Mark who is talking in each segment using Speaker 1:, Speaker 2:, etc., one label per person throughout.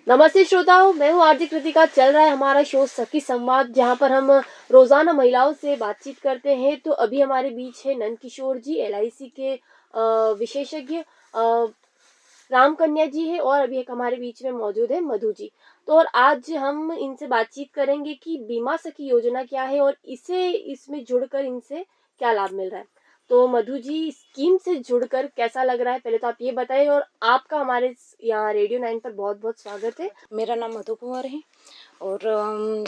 Speaker 1: नमस्ते श्रोताओं, मैं हूँ आरजे कृतिका। चल रहा है हमारा शो सखी संवाद, जहाँ पर हम रोजाना महिलाओं से बातचीत करते हैं। तो अभी हमारे बीच है नंदकिशोर जी, एलआईसी के विशेषज्ञ राम कन्या जी है, और अभी एक हमारे बीच में मौजूद है मधु जी। तो और आज हम इनसे बातचीत करेंगे कि बीमा सखी योजना क्या है और इसमें जुड़कर इनसे क्या लाभ मिल रहा है। तो मधु जी, स्कीम से जुड़कर कैसा लग रहा है, पहले तो आप ये बताइए। और आपका हमारे यहाँ रेडियो 9 पर बहुत बहुत स्वागत है।
Speaker 2: मेरा नाम मधु कुंवर है और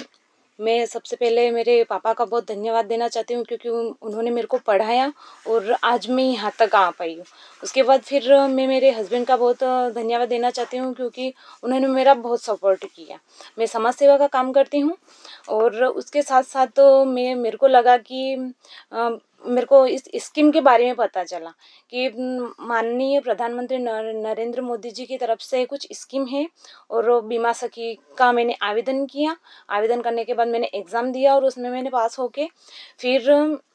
Speaker 2: मैं सबसे पहले मेरे पापा का बहुत धन्यवाद देना चाहती हूँ, क्योंकि उन्होंने मेरे को पढ़ाया और आज मैं यहाँ तक आ पाई हूँ। उसके बाद फिर मैं मेरे हस्बैंड का बहुत धन्यवाद देना चाहती हूँ, क्योंकि उन्होंने मेरा बहुत सपोर्ट किया। मैं समाज सेवा का काम करती हूँ और उसके साथ साथ तो मेरे को लगा कि मेरे को इस स्कीम के बारे में पता चला कि माननीय प्रधानमंत्री नरेंद्र मोदी जी की तरफ से कुछ स्कीम है और बीमा सखी का मैंने आवेदन किया। आवेदन करने के बाद मैंने एग्ज़ाम दिया और उसमें मैंने पास होके फिर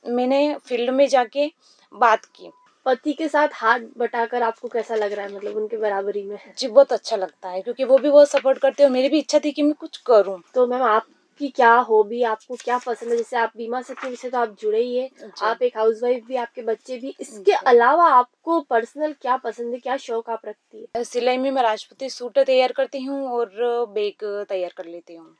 Speaker 2: मैंने फील्ड में जाके बात की।
Speaker 1: पति के साथ हाथ बटाकर आपको कैसा लग रहा है, मतलब उनके बराबरी में?
Speaker 2: जी, बहुत अच्छा लगता है, क्योंकि वो भी बहुत सपोर्ट करते हैं और मेरी भी इच्छा थी कि मैं कुछ करूँ।
Speaker 1: तो मैम, आपकी क्या हॉबी, आपको क्या पसंद है? जैसे आप बीमा सखी से तो आप जुड़े ही है,
Speaker 2: जी
Speaker 1: आप एक हाउसवाइफ भी, आपके बच्चे भी। इसके
Speaker 2: जी।
Speaker 1: अलावा आपको पर्सनल क्या पसंद है, क्या शौक आप रखती है?
Speaker 2: सिलाई में मैं राजपूती सूट तैयार करती हूँ और बैग तैयार कर लेती हूँ।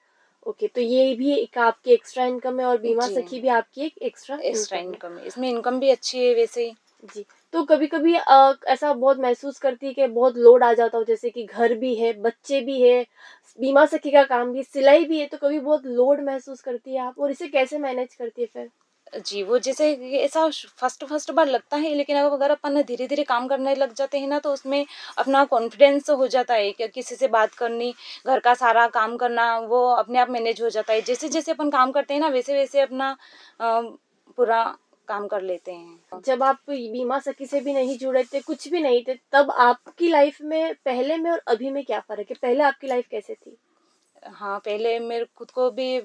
Speaker 1: ओके, तो ये भी एक आपकी एक्स्ट्रा इनकम है और बीमा
Speaker 2: जी,
Speaker 1: सखी भी आपकी एक एक्स्ट्रा
Speaker 2: एक्स्ट्रा
Speaker 1: इनकम है।
Speaker 2: इनकम है, इसमें इनकम भी अच्छी है वैसे ही।
Speaker 1: जी। तो कभी कभी ऐसा बहुत महसूस करती है कि बहुत लोड आ जाता हो, जैसे कि घर भी है, बच्चे भी है, बीमा सखी का काम भी, सिलाई भी है, तो कभी बहुत लोड महसूस करती है आप, और इसे कैसे मैनेज करती है फिर?
Speaker 2: जी, वो जैसे ऐसा फर्स्ट बार लगता है, लेकिन अब अगर अपन धीरे धीरे काम करने लग जाते हैं ना, तो उसमें अपना कॉन्फिडेंस हो जाता है कि किसी से बात करनी, घर का सारा काम करना, वो अपने आप मैनेज हो जाता है। जैसे जैसे अपन काम करते हैं ना, वैसे वैसे अपना पूरा काम कर लेते हैं।
Speaker 1: जब आप बीमा सखी से भी नहीं जुड़े थे, कुछ भी नहीं थे, तब आपकी लाइफ में पहले में और अभी में क्या फर्क है? पहले आपकी लाइफ कैसे थी?
Speaker 2: हाँ, पहले मेरे खुद को भी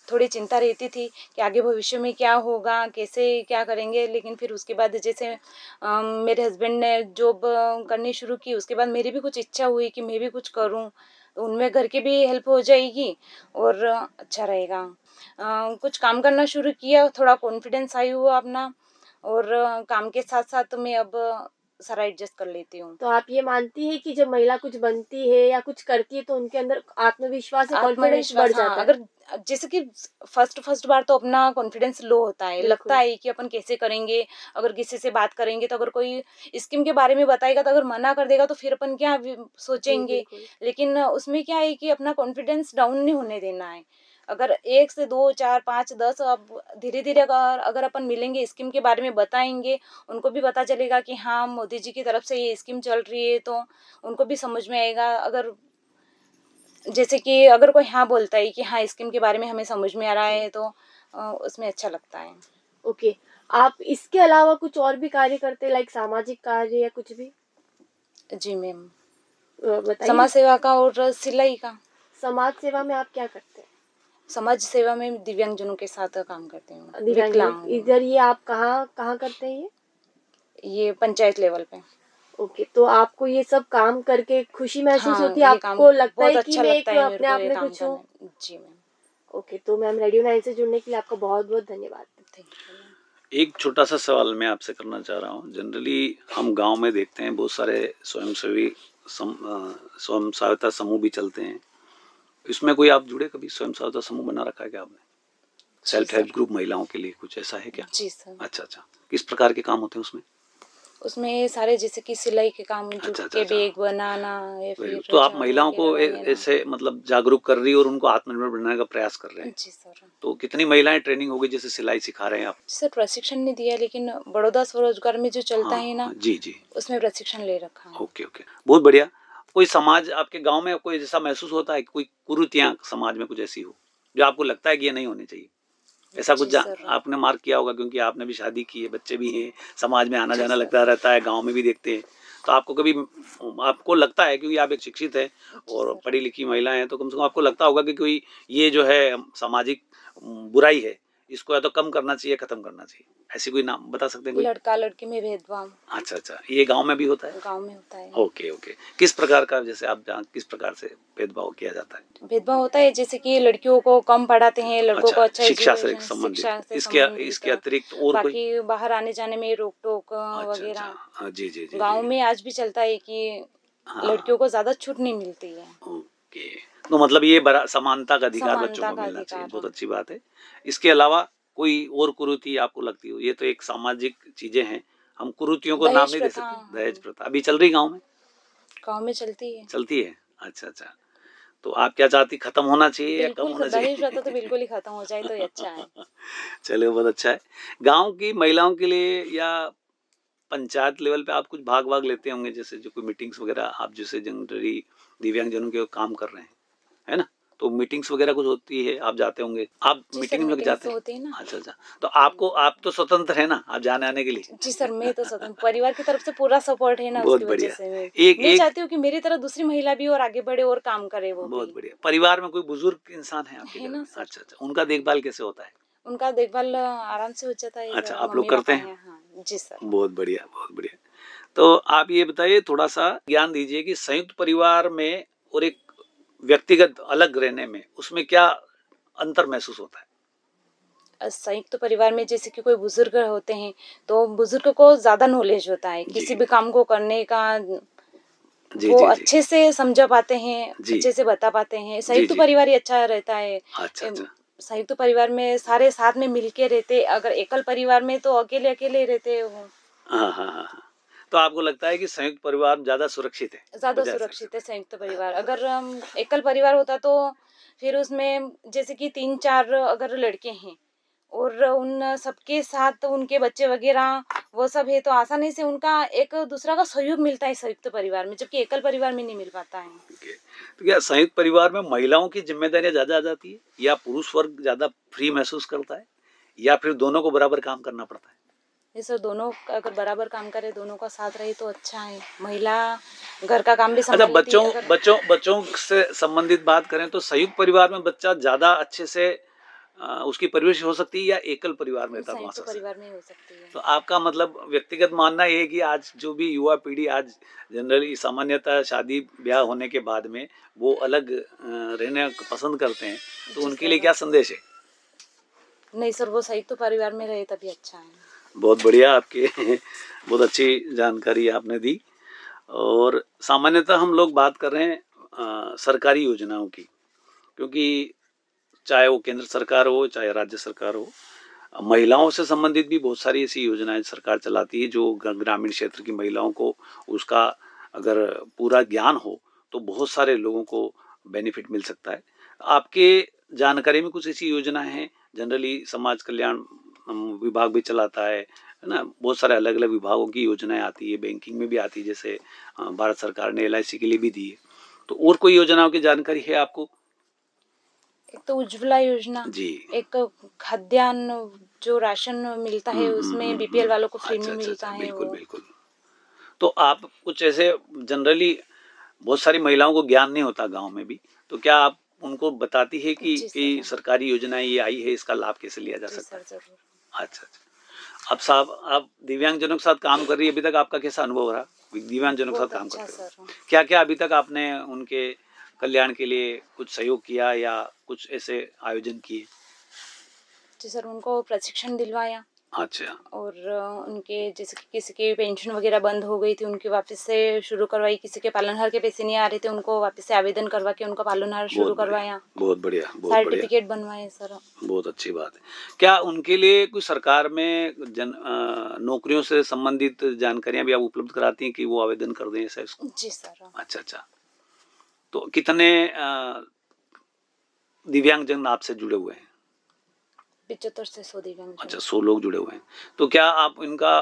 Speaker 2: थोड़ी चिंता रहती थी कि आगे भविष्य में क्या होगा, कैसे क्या करेंगे। लेकिन फिर उसके बाद जैसे मेरे हस्बैंड ने जॉब करनी शुरू की, उसके बाद मेरी भी कुछ इच्छा हुई कि मैं भी कुछ करूं, तो उनमें घर की भी हेल्प हो जाएगी और अच्छा रहेगा। कुछ काम करना शुरू किया, थोड़ा कॉन्फिडेंस आई हुआ अपना, और काम के साथ साथ मैं अब सारा एडजस्ट कर लेती हूँ।
Speaker 1: तो आप ये मानती है कि जब महिला कुछ बनती है या कुछ करती है, तो उनके अंदर आत्मविश्वास या कॉन्फिडेंस बढ़
Speaker 2: आत्मविश्वास, हाँ,
Speaker 1: जाता है?
Speaker 2: अगर जैसे कि फर्स्ट बार तो अपना कॉन्फिडेंस लो होता है, लगता
Speaker 1: बिल्कुल।
Speaker 2: है कि अपन कैसे करेंगे। अगर किसी से बात करेंगे, तो अगर कोई स्कीम के बारे में बताएगा, तो अगर मना कर देगा, तो फिर अपन क्या
Speaker 1: जी,
Speaker 2: सोचेंगे।
Speaker 1: बिल्कुल।
Speaker 2: लेकिन उसमें क्या है कि अपना कॉन्फिडेंस डाउन नहीं होने देना है। अगर 1 से 2, 4, 5, 10 अब धीरे-धीरे अगर अगर अपन मिलेंगे, स्कीम के बारे में बताएँगे, उनको भी पता चलेगा कि हाँ, मोदी जी की तरफ से ये स्कीम चल रही है, तो उनको भी समझ में आएगा। अगर जैसे कि अगर कोई हाँ बोलता है कि हाँ, स्कीम के बारे में हमें समझ में आ रहा है, तो उसमें अच्छा लगता है।
Speaker 1: ओके। आप इसके अलावा कुछ और भी कार्य करते हैं, लाइक सामाजिक कार्य या कुछ भी?
Speaker 2: जी मैम,
Speaker 1: बताइए।
Speaker 2: समाज सेवा का और सिलाई का।
Speaker 1: समाज सेवा में आप क्या करते हैं?
Speaker 2: समाज सेवा में दिव्यांगजनों के साथ काम करती हूँ,
Speaker 1: दिव्यांगजनों,
Speaker 2: विकलांग।
Speaker 1: इधर ये आप कहाँ कहाँ करते हैं ये?
Speaker 2: ये पंचायत लेवल पे।
Speaker 1: ओके, तो आपको ये सब काम करके खुशी महसूस
Speaker 2: हाँ,
Speaker 1: होती है?
Speaker 2: ये काम
Speaker 1: आपको लगता
Speaker 2: बहुत
Speaker 1: है कि
Speaker 2: अच्छा
Speaker 1: मैं
Speaker 2: लगता
Speaker 1: एक
Speaker 2: है मेरे
Speaker 1: अपने
Speaker 2: को,
Speaker 1: आप
Speaker 2: ये
Speaker 1: में
Speaker 2: काम
Speaker 1: कुछ हूँ?
Speaker 2: करना। जी मैम,
Speaker 1: ओके, तो मैम, रेडियो 9 से जुड़ने के लिए आपका बहुत बहुत धन्यवाद।
Speaker 2: Thank you ma'am.
Speaker 3: एक छोटा सा सवाल मैं आपसे करना चाह रहा हूँ। जनरली हम गांव में देखते हैं बहुत सारे स्वयंसेवी स्वयं सहायता समूह भी चलते हैं। इसमें कोई आप जुड़े, कभी स्वयं सहायता समूह बना रखा है क्या आपने?
Speaker 2: जी
Speaker 3: सेल्फ हेल्प
Speaker 2: सर।
Speaker 3: ग्रुप महिलाओं के लिए कुछ ऐसा है क्या?
Speaker 2: जी सर।
Speaker 3: अच्छा अच्छा, किस प्रकार के काम होते हैं उसमें?
Speaker 2: उसमें सारे जैसे कि सिलाई के काम, जूट
Speaker 3: अच्छा अच्छा
Speaker 2: के
Speaker 3: अच्छा,
Speaker 2: बैग बनाना या
Speaker 3: वेरी गुड।
Speaker 2: फिर
Speaker 3: तो आप
Speaker 2: झाड़ू
Speaker 3: महिलाओं को
Speaker 2: वगैरह वगैरह।
Speaker 3: ऐसे मतलब जागरूक कर रही है और उनको आत्मनिर्भर बनाने का प्रयास कर रहे हैं।
Speaker 2: जी सर।
Speaker 3: तो कितनी महिलाएं ट्रेनिंग होगी जैसे सिलाई सिखा रहे हैं आप?
Speaker 2: सर, प्रशिक्षण नहीं दिया, लेकिन बड़ौदा स्वरोजगार में जो चलता
Speaker 3: हाँ
Speaker 2: है ना,
Speaker 3: हाँ, जी जी।
Speaker 2: उसमें प्रशिक्षण ले रखा है।
Speaker 3: ओके ओके, बहुत बढ़िया। कोई समाज आपके गांव में कोई जैसा महसूस होता है कि कोई कुरीतियां समाज में कुछ ऐसी हो जो आपको लगता है कि ये नहीं होनी चाहिए? ऐसा कुछ
Speaker 2: जी सर।
Speaker 3: आपने मार्क किया होगा, क्योंकि आपने भी शादी की है, बच्चे भी हैं, समाज में आना
Speaker 2: जी
Speaker 3: जाना
Speaker 2: सर।
Speaker 3: लगता रहता है, गांव में भी देखते हैं। तो आपको कभी आपको लगता है, क्योंकि आप एक शिक्षित है
Speaker 2: जी
Speaker 3: और
Speaker 2: सर।
Speaker 3: पढ़ी लिखी महिला हैं, तो कम से कम आपको लगता होगा कि कोई ये जो है सामाजिक बुराई है, इसको या तो कम करना चाहिए, खत्म करना चाहिए, ऐसी कोई नाम बता सकते हैं कोई?
Speaker 2: लड़का लड़की में भेदभाव
Speaker 3: अच्छा अच्छा, ये गांव में भी होता है?
Speaker 2: गांव में होता है।
Speaker 3: ओके ओके, किस प्रकार का, जैसे आप जहाँ किस प्रकार से भेदभाव किया जाता है?
Speaker 2: भेदभाव होता है जैसे कि लड़कियों को कम पढ़ाते हैं, लड़कों को अच्छा
Speaker 3: शिक्षा से
Speaker 2: एजुकेशन,
Speaker 3: संबंधित,
Speaker 2: शिक्षा से
Speaker 3: इसके
Speaker 2: संबंधित।
Speaker 3: अतिरिक्त और कोई?
Speaker 2: बाकी बाहर आने जाने में रोक टोक
Speaker 3: अच्छा अच्छा,
Speaker 2: वगैरह
Speaker 3: हाँ, जी जी जी
Speaker 2: गांव
Speaker 3: जी,
Speaker 2: में आज भी चलता है कि
Speaker 3: हाँ,
Speaker 2: लड़कियों को ज्यादा छूट नहीं मिलती है।
Speaker 3: ओके। तो मतलब ये बड़ा समानता का अधिकार बच्चों
Speaker 2: समानता
Speaker 3: को
Speaker 2: का
Speaker 3: मिलना चाहिए,
Speaker 2: अधिकार
Speaker 3: बहुत
Speaker 2: है।
Speaker 3: अच्छी बात है। इसके अलावा कोई और कुरीति आपको लगती हो? ये तो एक सामाजिक चीजें हैं, हम कुरीतियों को नाम
Speaker 2: दहेज
Speaker 3: नहीं दे
Speaker 2: प्रथा
Speaker 3: सकते। दहेज प्रथा अभी चल रही गांव में?
Speaker 2: गांव में चलती है।
Speaker 3: चलती है, अच्छा अच्छा। तो आप क्या चाहती, खत्म होना चाहिए या कम
Speaker 2: बिल्कुल
Speaker 3: होना
Speaker 2: दहेज प्रथा तो
Speaker 3: चाहिए?
Speaker 2: बिल्कुल ही खत्म हो जाए तो ही अच्छा है।
Speaker 3: चलिए, बहुत अच्छा है। गांव की महिलाओं के लिए या पंचायत लेवल पे आप कुछ भाग वाग लेते होंगे, जैसे जो कोई मीटिंग्स वगैरह, आप जैसे जनरली दिव्यांगजनों के काम कर रहे हैं, है ना? तो मीटिंग्स वगैरह कुछ होती है, आप जाते होंगे, आप
Speaker 2: जी सर,
Speaker 3: मीटिंग में
Speaker 2: मीटिंग्स
Speaker 3: जाते हैं?
Speaker 2: होती है ना।
Speaker 3: अच्छा अच्छा, तो आपको, आप तो स्वतंत्र है ना, आप जाने आने के लिए?
Speaker 2: जी सर, मैं तो स्वतंत्र, परिवार की तरफ से पूरा सपोर्ट है ना,
Speaker 3: बहुत
Speaker 2: उसकी वजह
Speaker 3: बढ़िया।
Speaker 2: से
Speaker 3: एक
Speaker 2: मैं
Speaker 3: एक
Speaker 2: चाहती हूँ कि मेरी तरह दूसरी महिला भी और आगे बढ़े और काम करे वो
Speaker 3: बहुत
Speaker 2: भी।
Speaker 3: बढ़िया। परिवार में कोई बुजुर्ग इंसान है आपके
Speaker 2: है
Speaker 3: घर
Speaker 2: ना
Speaker 3: में?
Speaker 2: सर।
Speaker 3: अच्छा अच्छा, उनका देखभाल कैसे होता है?
Speaker 2: उनका देखभाल आराम से हो जाता है
Speaker 3: अच्छा,
Speaker 2: सर,
Speaker 3: आप लोग
Speaker 2: मम्मी
Speaker 3: करते
Speaker 2: पापा
Speaker 3: हैं?
Speaker 2: हैं। हाँ जी सर।
Speaker 3: बहुत बढ़िया, बहुत बढ़िया। तो आप ये बताइए, थोड़ा सा ज्ञान दीजिए कि संयुक्त परिवार में और एक व्यक्तिगत अलग रहने में, उसमें क्या अंतर महसूस होता है?
Speaker 2: संयुक्त परिवार में जैसे कि कोई बुजुर्ग होते हैं तो बुजुर्ग को ज्यादा नॉलेज होता है
Speaker 3: जी
Speaker 2: किसी भी काम को करने का।
Speaker 3: जी
Speaker 2: वो
Speaker 3: जी जी
Speaker 2: अच्छे से समझा पाते हैं,
Speaker 3: जी
Speaker 2: अच्छे से बता पाते हैं।
Speaker 3: जी
Speaker 2: संयुक्त
Speaker 3: जी,
Speaker 2: परिवार ही अच्छा रहता है।
Speaker 3: अच्छा अच्छा,
Speaker 2: संयुक्त परिवार में सारे साथ में मिलके रहते, अगर एकल परिवार में तो अकेले अकेले रहते हो।
Speaker 3: हाँ हाँ हाँ हाँ। तो आपको लगता है कि संयुक्त परिवार ज्यादा सुरक्षित है
Speaker 2: ज्यादा
Speaker 3: बजाय
Speaker 2: सुरक्षित है
Speaker 3: संयुक्त?
Speaker 2: संयुक्त परिवार। अगर एकल परिवार होता तो फिर उसमें जैसे कि 3-4 अगर लड़के हैं और उन सबके साथ उनके बच्चे वगैरह वो सब है तो आसानी से उनका एक दूसरा का सहयोग मिलता है संयुक्त परिवार में, जबकि एकल परिवार में नहीं मिल पाता है।
Speaker 3: ओके। तो क्या संयुक्त परिवार में महिलाओं की जिम्मेदारियां ज्यादा आ जाती है, या पुरुष वर्ग ज्यादा फ्री महसूस करता है, या फिर दोनों को बराबर काम करना पड़ता है?
Speaker 2: ये सब दोनों अगर बराबर काम करे, दोनों का साथ रहे तो अच्छा है। महिला घर का काम भी
Speaker 3: अच्छा,
Speaker 2: संभाल लेती
Speaker 3: बच्चों
Speaker 2: है अगर।
Speaker 3: बच्चों बच्चों से संबंधित बात करें तो संयुक्त परिवार में बच्चा ज्यादा अच्छे से उसकी परवरिश हो सकती है, या एकल परिवार में रहता तो
Speaker 2: संयुक्त
Speaker 3: वहां से?
Speaker 2: परिवार में ही हो सकती है।
Speaker 3: तो आपका मतलब व्यक्तिगत मानना ये है कि आज जो भी युवा पीढ़ी आज जनरली सामान्यतः शादी ब्याह होने के बाद में वो अलग रहना पसंद करते हैं, तो
Speaker 2: जी
Speaker 3: उनके लिए
Speaker 2: सर।
Speaker 3: क्या संदेश है?
Speaker 2: नहीं सर, वो संयुक्त परिवार में रहे तभी अच्छा है।
Speaker 3: बहुत बढ़िया, आपके बहुत अच्छी जानकारी आपने दी। और सामान्यतः हम लोग बात कर रहे हैं सरकारी योजनाओं की, क्योंकि चाहे वो केंद्र सरकार हो चाहे राज्य सरकार हो, महिलाओं से संबंधित भी बहुत सारी ऐसी योजनाएं सरकार चलाती है जो ग्रामीण क्षेत्र की महिलाओं को, उसका अगर पूरा ज्ञान हो तो बहुत सारे लोगों को बेनिफिट मिल सकता है। आपके जानकारी में कुछ ऐसी योजनाएं हैं? जनरली समाज कल्याण विभाग भी चलाता है ना, बहुत सारे अलग अलग विभागों की योजनाएं आती है, बैंकिंग में भी आती है, जैसे भारत सरकार ने LIC के लिए भी दी है। तो और कोई योजनाओं की जानकारी है आपको?
Speaker 2: एक तो उज्ज्वला योजना,
Speaker 3: जी।
Speaker 2: एक खाद्यान्न जो राशन मिलता है उसमें बीपीएल वालों को फ्री
Speaker 3: अच्छा
Speaker 2: में
Speaker 3: अच्छा
Speaker 2: मिलता
Speaker 3: अच्छा,
Speaker 2: है
Speaker 3: बिल्कुल
Speaker 2: वो।
Speaker 3: बिल्कुल। तो आप कुछ ऐसे, जनरली बहुत सारी महिलाओं को ज्ञान नहीं होता गांव में भी, तो क्या आप उनको बताती है
Speaker 2: जी
Speaker 3: कि
Speaker 2: सर।
Speaker 3: सरकारी योजनाएं ये आई है, इसका लाभ कैसे लिया जा
Speaker 2: जी
Speaker 3: सकता
Speaker 2: सर,
Speaker 3: है?
Speaker 2: जरूर।
Speaker 3: अच्छा अच्छा। अब साहब, आप दिव्यांगजनों के साथ काम कर रही है, अभी तक आपका कैसा अनुभव रहा दिव्यांगजनों के साथ
Speaker 2: बहुत
Speaker 3: काम
Speaker 2: अच्छा
Speaker 3: करते
Speaker 2: सर।
Speaker 3: हुए? क्या क्या अभी तक आपने उनके कल्याण के लिए कुछ सहयोग किया, या कुछ ऐसे आयोजन किए?
Speaker 2: जी सर, उनको प्रशिक्षण दिलवाया
Speaker 3: अच्छा।
Speaker 2: और उनके जैसे कि किसी की पेंशन वगैरह बंद हो गई थी उनकी वापस से शुरू करवाई, किसी के पालनहार के पैसे नहीं आ रहे थे उनको वापस से आवेदन करवा के उनका पालनहार शुरू
Speaker 3: बहुत बढ़िया,
Speaker 2: करवाया।
Speaker 3: बहुत बढ़िया, बहुत बढ़िया,
Speaker 2: सर्टिफिकेट बनवाए सर।
Speaker 3: बहुत अच्छी बात है। क्या उनके लिए कोई सरकार में नौकरियों से संबंधित जानकारियां भी आप उपलब्ध कराती हैं कि वो आवेदन कर दें ऐसा इसको?
Speaker 2: जी सर।
Speaker 3: अच्छा अच्छा। तो कितने दिव्यांगजन आपसे जुड़े हुए हैं?
Speaker 2: 75 से 100 दिव्यांग
Speaker 3: अच्छा,
Speaker 2: जन।
Speaker 3: 100 लोग जुड़े हुए हैं। तो क्या आप इनका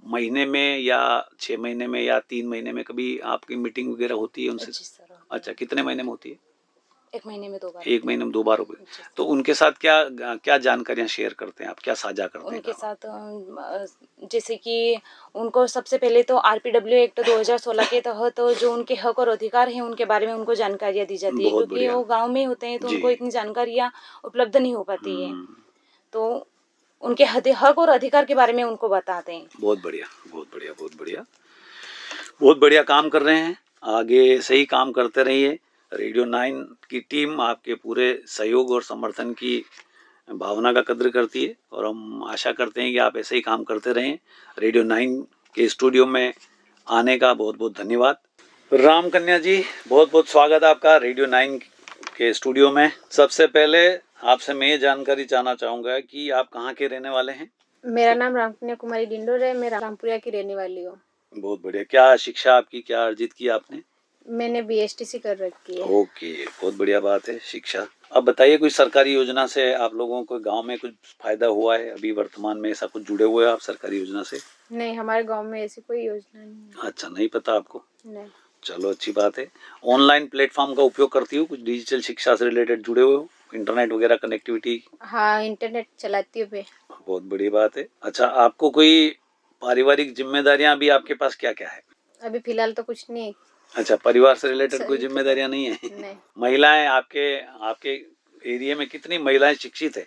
Speaker 3: महीने में या 6 महीने में या 3 महीने में कभी आपकी मीटिंग वगैरह होती है उनसे?
Speaker 2: जी सर, होती
Speaker 3: अच्छा,
Speaker 2: है।
Speaker 3: कितने महीने में होती है?
Speaker 2: 1 महीने में 2 बार
Speaker 3: 1
Speaker 2: होती है।
Speaker 3: महीने में 2 बार होगी।
Speaker 2: जी
Speaker 3: तो
Speaker 2: सर।
Speaker 3: उनके साथ क्या क्या जानकारियां शेयर करते हैं आप, क्या साझा करते हैं
Speaker 2: उनके
Speaker 3: आप?
Speaker 2: साथ जैसे कि उनको सबसे पहले तो आरपीडब्ल्यू एक्ट 2016 के तहत जो उनके हक और अधिकार हैं उनके बारे में उनको जानकारियाँ दी जाती है,
Speaker 3: बहुत
Speaker 2: क्योंकि
Speaker 3: बढ़िया।
Speaker 2: वो गांव में होते हैं तो
Speaker 3: जी।
Speaker 2: उनको इतनी जानकारियाँ उपलब्ध नहीं हो पाती है। तो उनके हक और अधिकार के बारे में उनको बताते हैं।
Speaker 3: बहुत बढ़िया, बहुत बढ़िया, बहुत बढ़िया, बहुत बढ़िया काम कर रहे हैं। आगे ऐसे ही काम करते रहिए। रेडियो 9 की टीम आपके पूरे सहयोग और समर्थन की भावना का कद्र करती है और हम आशा करते हैं कि आप ऐसे ही काम करते रहें। रेडियो 9 के स्टूडियो में आने का बहुत बहुत धन्यवाद। राम कन्या जी, बहुत बहुत स्वागत है आपका रेडियो 9 के स्टूडियो में। सबसे पहले आपसे मैं ये जानकारी जानना चाहूँगा कि आप कहाँ के रहने वाले हैं?
Speaker 4: मेरा नाम रामकन्या कुमारी डिंडोर है। मैं रामपुरिया की रहने वाली हूँ।
Speaker 3: बहुत बढ़िया। क्या शिक्षा आपकी, क्या अर्जित की आपने?
Speaker 4: मैंने BSTC कर रखी है।
Speaker 3: ओके, बहुत बढ़िया बात है शिक्षा। अब बताइए, कोई सरकारी योजना से आप लोगों को गांव में कुछ फायदा हुआ है अभी वर्तमान में? ऐसा कुछ जुड़े हुए हैं आप सरकारी योजना से?
Speaker 4: नहीं, हमारे गांव में ऐसी कोई योजना नहीं है।
Speaker 3: अच्छा, नहीं पता आपको?
Speaker 4: नहीं।
Speaker 3: चलो, अच्छी बात है। ऑनलाइन प्लेटफॉर्म का उपयोग करती हो? कुछ डिजिटल शिक्षा से रिलेटेड जुड़े हुए हो? इंटरनेट वगैरह कनेक्टिविटी?
Speaker 4: हाँ, इंटरनेट चलाती हूँ मैं।
Speaker 3: बहुत बड़ी बात है। अच्छा, आपको कोई पारिवारिक जिम्मेदारियां अभी आपके पास क्या क्या है?
Speaker 4: अभी फिलहाल तो कुछ नहीं।
Speaker 3: अच्छा, परिवार से रिलेटेड कोई
Speaker 4: सही तो
Speaker 3: जिम्मेदारियां नहीं है?
Speaker 4: नहीं।
Speaker 3: महिलाएं आपके आपके एरिया में कितनी महिलाएं शिक्षित है?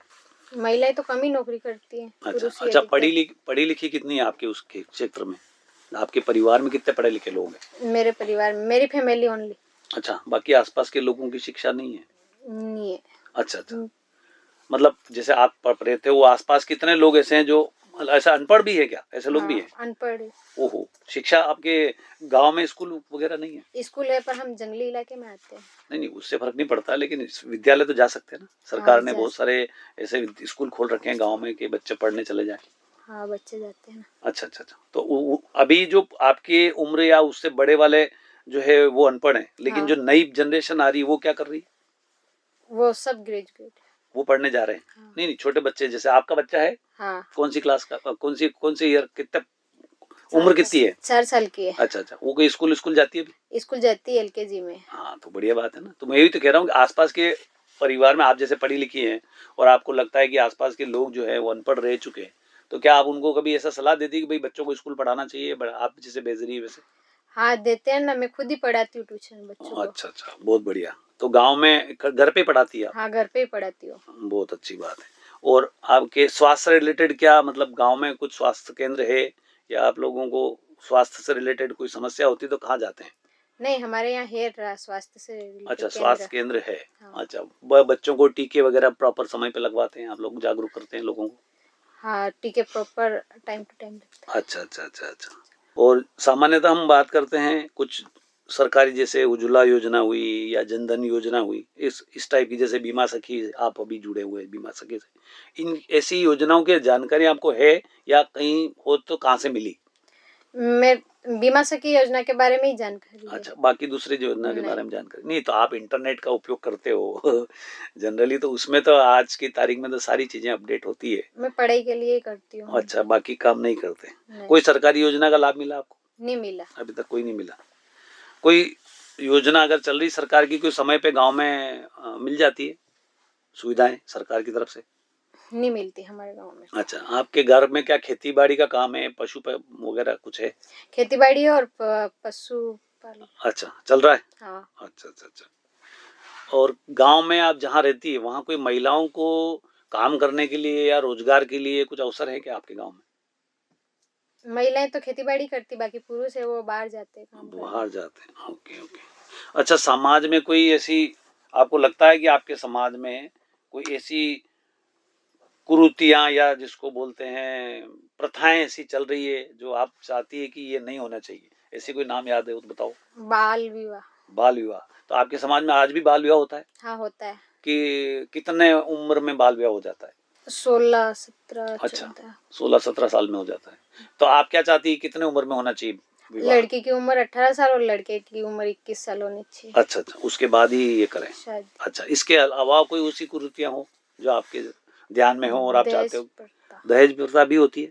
Speaker 4: महिलाएं तो कम ही नौकरी करती हैं।
Speaker 3: अच्छा
Speaker 4: पुरुष ही
Speaker 3: अच्छा,
Speaker 4: अधिकतर।
Speaker 3: पढ़ी लिखी कितनी है आपके उसके क्षेत्र में? आपके परिवार में कितने पढ़े लिखे लोग हैं?
Speaker 4: मेरे परिवार में, मेरी फैमिली ओनली।
Speaker 3: अच्छा, बाकी आसपास के लोगों की शिक्षा नहीं है?
Speaker 4: नहीं है।
Speaker 3: अच्छा अच्छा, मतलब जैसे आप पढ़ रहे थे, वो आसपास कितने लोग ऐसे हैं जो ऐसा अनपढ़ भी है क्या? ऐसे लोग भी
Speaker 4: हाँ,
Speaker 3: हैं?
Speaker 4: अनपढ़
Speaker 3: ओहो, शिक्षा आपके गांव में स्कूल वगैरह नहीं है?
Speaker 4: स्कूल है, पर हम जंगली इलाके में आते हैं।
Speaker 3: नहीं नहीं, उससे फर्क नहीं पड़ता, लेकिन विद्यालय तो जा सकते हैं ना।
Speaker 4: हाँ,
Speaker 3: सरकार ने बहुत सारे ऐसे स्कूल खोल रखे हैं गांव में कि बच्चे पढ़ने चले जाएं।
Speaker 4: हाँ, बच्चे जाते हैं ना।
Speaker 3: अच्छा अच्छा अच्छा, तो अभी जो आपकी उम्र या उससे बड़े वाले जो है वो अनपढ़ हैं, लेकिन
Speaker 4: हाँ।
Speaker 3: जो नई जनरेशन आ रही है वो क्या कर रही है?
Speaker 4: वो सब ग्रेजुएट।
Speaker 3: वो पढ़ने जा रहे हैं।
Speaker 4: हाँ।
Speaker 3: नहीं नहीं, छोटे बच्चे, जैसे आपका बच्चा है,
Speaker 4: हाँ,
Speaker 3: कौन सी क्लास का, कौन सी ईयर, कितने उम्र कितनी है?
Speaker 4: 4 साल की है।
Speaker 3: अच्छा अच्छा, वो कोई स्कूल जाती है अभी?
Speaker 4: स्कूल जाती है LKG में।
Speaker 3: हाँ, तो बढ़िया बात है ना। तो मैं यही तो कह रहा हूँ कि आसपास के परिवार में आप जैसे पढ़ी लिखी हैं और आपको लगता है कि आसपास के लोग जो है वो अनपढ़ रह चुके हैं, तो क्या आप उनको कभी ऐसा सलाह देती है कि भाई बच्चों को स्कूल पढ़ाना चाहिए, आप जैसे भेज रही है वैसे?
Speaker 4: हाँ, देते हैं ना। मैं खुद ही पढ़ाती हूँ ट्यूशन बच्चों को।
Speaker 3: अच्छा अच्छा, बहुत बढ़िया। तो गांव में घर पे पढ़ाती है आप?
Speaker 4: हाँ, घर पे ही पढ़ाती हूँ।
Speaker 3: बहुत अच्छी बात है। और आपके स्वास्थ्य से रिलेटेड क्या, मतलब गांव में कुछ स्वास्थ्य केंद्र है, या आप लोगों को स्वास्थ्य से रिलेटेड कोई समस्या होती है तो कहाँ जाते हैं?
Speaker 4: नहीं, हमारे यहाँ है स्वास्थ्य से रिलेटेड
Speaker 3: अच्छा,
Speaker 4: केंद्र।
Speaker 3: स्वास्थ्य केंद्र है।
Speaker 4: हाँ।
Speaker 3: अच्छा, बच्चों को टीके वगैरह प्रॉपर समय पे लगवाते हैं आप लोग, जागरूक करते हैं लोगों को?
Speaker 4: हाँ, टीके प्रॉपर टाइम टू टाइम लगता है।
Speaker 3: अच्छा अच्छा अच्छा अच्छा। और सामान्यतः हम बात करते हैं कुछ सरकारी, जैसे उज्ज्वला योजना हुई या जनधन योजना हुई, इस टाइप की, जैसे बीमा सखी, आप अभी जुड़े हुए हैं बीमा सखी से, इन ऐसी योजनाओं की जानकारी आपको है या कहीं हो तो कहाँ से मिली?
Speaker 4: मैं बीमा सखी योजना के बारे में ही जानकारी है।
Speaker 3: अच्छा, बाकी दूसरी योजना के बारे में जानकारी नहीं? तो आप इंटरनेट का उपयोग करते हो जनरली, तो उसमें तो आज की तारीख में तो सारी चीजें अपडेट होती है।
Speaker 4: मैं पढ़ाई के लिए ही करती हूँ।
Speaker 3: अच्छा, बाकी काम नहीं करते?
Speaker 4: नहीं।
Speaker 3: कोई सरकारी योजना का लाभ मिला आपको?
Speaker 4: नहीं मिला।
Speaker 3: अभी तक कोई नहीं मिला। कोई योजना अगर चल रही सरकार की, कोई समय पे गांव में मिल जाती है सुविधाएं सरकार की तरफ से?
Speaker 4: नहीं मिलती हमारे गांव में।
Speaker 3: अच्छा, आपके घर में क्या खेती बाड़ी का काम है, पशु वगैरह कुछ है?
Speaker 4: खेती बाड़ी और पशु पालन।
Speaker 3: अच्छा, चल रहा है।
Speaker 4: हाँ।
Speaker 3: अच्छा अच्छा अच्छा। और गांव में आप जहाँ रहती है वहाँ कोई महिलाओं को काम करने के लिए या रोजगार के लिए कुछ अवसर है क्या आपके गांव में?
Speaker 4: महिलाएं तो खेती बाड़ी करती, बाकी पुरुष है वो बाहर जाते हैं काम करने।
Speaker 3: बाहर जाते हैं, ओके ओके। अच्छा, समाज में कोई ऐसी, आपको लगता है कि आपके समाज में कोई ऐसी कुरीतियां या जिसको बोलते हैं प्रथाएं ऐसी चल रही है जो आप चाहती है कि ये नहीं होना चाहिए, ऐसी कोई नाम याद है तो बताओ?
Speaker 4: बाल विवाह।
Speaker 3: बाल विवाह, तो आपके समाज में आज भी बाल विवाह होता है?
Speaker 4: हाँ, होता है।
Speaker 3: कि कितने उम्र में बाल विवाह हो जाता है?
Speaker 4: 16, 17,
Speaker 3: अच्छा,
Speaker 4: 14।
Speaker 3: 16-17 साल में हो जाता है। तो आप क्या चाहती है, कितने उम्र में होना चाहिए विवाह?
Speaker 4: लड़की की उम्र 18 साल और लड़के की उम्र 21 साल होनी चाहिए।
Speaker 3: अच्छा अच्छा, उसके बाद ही ये करें?
Speaker 4: शायद।
Speaker 3: अच्छा, इसके अलावा कोई उसी कुरीतियां हो जो आपके ध्यान में हो और आप चाहते हो? दहेज प्रथा भी होती है?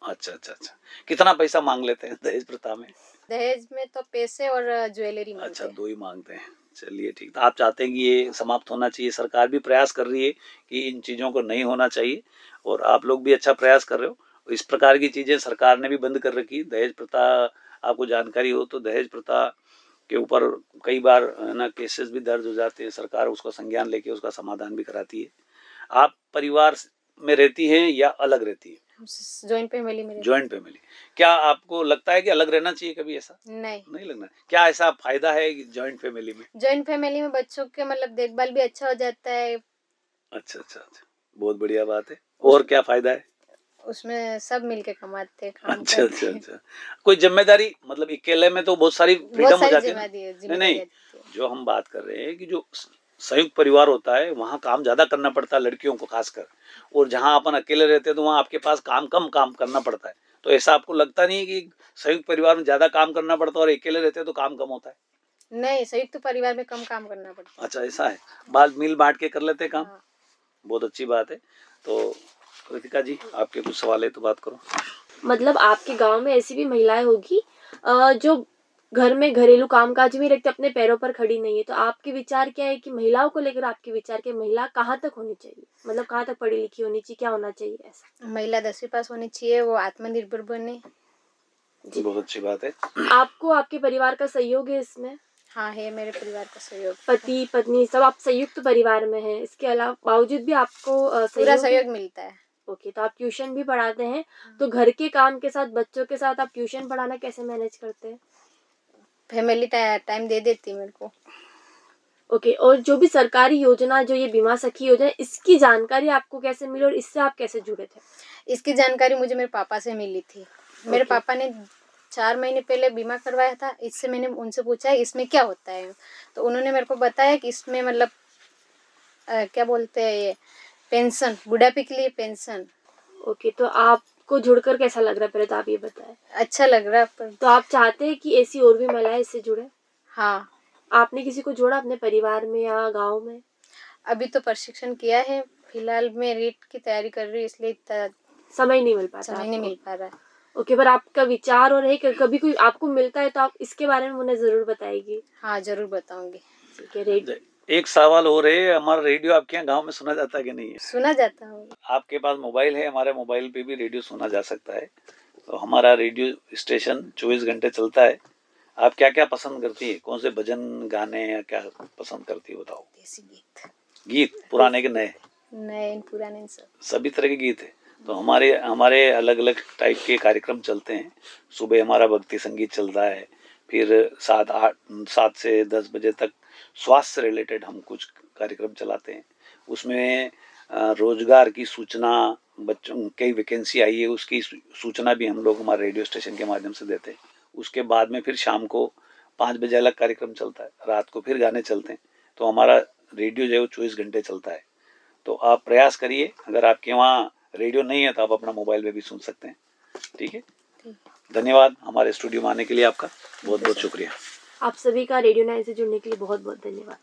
Speaker 3: अच्छा अच्छा अच्छा। कितना पैसा मांग लेते हैं दहेज प्रथा में?
Speaker 4: दहेज में तो पैसे और ज्वेलरी मिलते
Speaker 3: अच्छा,
Speaker 4: हैं।
Speaker 3: 2 ही मांगते हैं। चलिए ठीक, तो आप चाहते हैं कि ये समाप्त होना चाहिए, सरकार भी प्रयास कर रही है कि इन चीज़ों को नहीं होना चाहिए, और आप लोग भी अच्छा प्रयास कर रहे हो। इस प्रकार की चीज़ें सरकार ने भी बंद कर रखी। दहेज प्रथा, आपको जानकारी हो तो दहेज प्रथा के ऊपर कई बार है ना केसेस भी दर्ज हो जाते हैं, सरकार उसका संज्ञान लेके उसका समाधान भी कराती है। आप परिवार में रहती हैं या अलग रहती है?
Speaker 4: जॉइंट फैमिली में रहते
Speaker 3: जॉइंट फैमिली। क्या आपको लगता है कि अलग रहना चाहिए कभी ऐसा?
Speaker 4: नहीं।
Speaker 3: नहीं लगना। क्या ऐसा फायदा है जॉइंट फैमिली में?
Speaker 4: जॉइंट फैमिली में बच्चों के मतलब देखभाल भी अच्छा हो जाता है।
Speaker 3: अच्छा अच्छा अच्छा, बहुत बढ़िया बात है। और क्या फायदा है?
Speaker 4: उसमें सब मिलके कमाते हैं, काम
Speaker 3: अच्छा
Speaker 4: करते
Speaker 3: अच्छा
Speaker 4: हैं।
Speaker 3: अच्छा। कोई जिम्मेदारी, मतलब अकेले में तो बहुत सारी
Speaker 4: बहुत
Speaker 3: फ्रीडम हो
Speaker 4: सारी
Speaker 3: जाती है ना? नहीं नहीं,
Speaker 4: जिम्मेदारी
Speaker 3: जो हम बात कर रहे हैं कि जो संयुक्त परिवार होता है वहाँ काम ज्यादा करना पड़ता है लड़कियों को खासकर, और जहाँ अपन अकेले रहते हैं तो वहाँ आपके पास काम करना पड़ता है। तो ऐसा आपको लगता नहीं है कि संयुक्त परिवार में ज्यादा काम करना पड़ता है और अकेले रहते हैं तो काम कम होता है?
Speaker 4: नहीं, संयुक्त परिवार में कम काम करना पड़ता है।
Speaker 3: अच्छा ऐसा है, बात मिल बांट के कर लेते हैं काम।
Speaker 4: हाँ।
Speaker 3: बहुत अच्छी बात है। तो कृतिका जी, आपके कुछ सवाल है तो बात करो।
Speaker 1: मतलब आपके गांव में ऐसी भी महिलाएं होगी जो घर में घरेलू कामकाज में रखते अपने पैरों पर खड़ी नहीं है, तो आपके विचार क्या है कि महिलाओं को लेकर आपके विचार के महिला कहाँ तक होनी चाहिए, मतलब कहाँ तक पढ़ी लिखी होनी चाहिए, क्या होना चाहिए ऐसा?
Speaker 4: महिला 10वीं पास होनी चाहिए, वो आत्मनिर्भर बने।
Speaker 1: जी।
Speaker 3: बहुत अच्छी बात है।
Speaker 1: आपको आपके परिवार का सहयोग है इसमें?
Speaker 4: हाँ, है मेरे परिवार का सहयोग।
Speaker 1: पति पत्नी सब आप संयुक्त परिवार में हैं, इसके अलावा बावजूद भी आपको
Speaker 4: पूरा
Speaker 1: सहयोग
Speaker 4: सहयोग मिलता है।
Speaker 1: ओके, तो आप ट्यूशन भी पढ़ाते हैं, तो घर के काम के साथ बच्चों के साथ आप ट्यूशन पढ़ाना कैसे मैनेज करते हैं?
Speaker 4: फैमिली टाइम दे देती है मेरे को।
Speaker 1: ओके, और जो भी सरकारी योजना, जो ये बीमा सखी योजना है, इसकी जानकारी आपको कैसे मिली और इससे आप कैसे जुड़े थे?
Speaker 4: इसकी जानकारी मुझे मेरे पापा से मिली थी। मेरे
Speaker 1: ओके।
Speaker 4: पापा ने 4 महीने पहले बीमा करवाया था। इससे मैंने उनसे पूछा इसमें क्या होता है, तो उन्होंने मेरे को बताया कि इसमें मतलब क्या बोलते हैं ये पेंशन, बुढ़ापे के लिए पेंशन।
Speaker 1: ओके, तो आपको जुड़कर कैसा लग रहा है, पहले तो आप ये बताएं।
Speaker 4: अच्छा लग रहा है पर।
Speaker 1: तो आप चाहते हैं कि ऐसी और भी महिलाएं इससे जुड़े?
Speaker 4: हाँ।
Speaker 1: आपने किसी को जोड़ा अपने परिवार में या गांव में?
Speaker 4: अभी तो प्रशिक्षण किया है, फिलहाल मैं रीट की तैयारी कर रही हूँ, इसलिए इतना
Speaker 1: समय नहीं मिल पाता
Speaker 4: समय नहीं
Speaker 1: आपको?
Speaker 4: मिल पा रहा है।
Speaker 1: ओके, पर आपका विचार और है कि कभी कोई आपको मिलता है तो आप इसके बारे में उन्हें जरूर बताएगी।
Speaker 4: हाँ, जरूर बताऊंगी।
Speaker 1: ठीक है, रेडी।
Speaker 3: एक सवाल और है, हमारा रेडियो आपके यहाँ गांव में सुना जाता है कि नहीं है?
Speaker 4: सुना जाता हूँ।
Speaker 3: आपके पास मोबाइल है, हमारे मोबाइल पे भी रेडियो सुना जा सकता है। तो हमारा रेडियो स्टेशन 24 घंटे चलता है। आप क्या क्या पसंद करती है, कौन से भजन गाने या क्या पसंद करती है बताओ?
Speaker 4: देसी गीत।
Speaker 3: गीत पुराने के नए?
Speaker 4: नए पुराने सब।
Speaker 3: सभी तरह के गीत है। तो हमारे हमारे अलग अलग टाइप के कार्यक्रम चलते हैं। सुबह हमारा भक्ति संगीत चलता है, फिर 7 से 10 बजे तक स्वास्थ्य से रिलेटेड हम कुछ कार्यक्रम चलाते हैं। उसमें रोजगार की सूचना, बच्चों कई वैकेंसी आई है उसकी सूचना भी हम लोग हमारे रेडियो स्टेशन के माध्यम से देते हैं। उसके बाद में फिर शाम को 5 बजे अलग कार्यक्रम चलता है, रात को फिर गाने चलते हैं। तो हमारा रेडियो जो है वो 24 घंटे चलता है। तो आप प्रयास करिए, अगर आपके वहाँ रेडियो नहीं है तो आप अपना मोबाइल में भी सुन सकते हैं। ठीक है, धन्यवाद हमारे स्टूडियो में आने के लिए, आपका बहुत बहुत शुक्रिया।
Speaker 1: आप सभी का रेडियो 9 से जुड़ने के लिए बहुत बहुत धन्यवाद।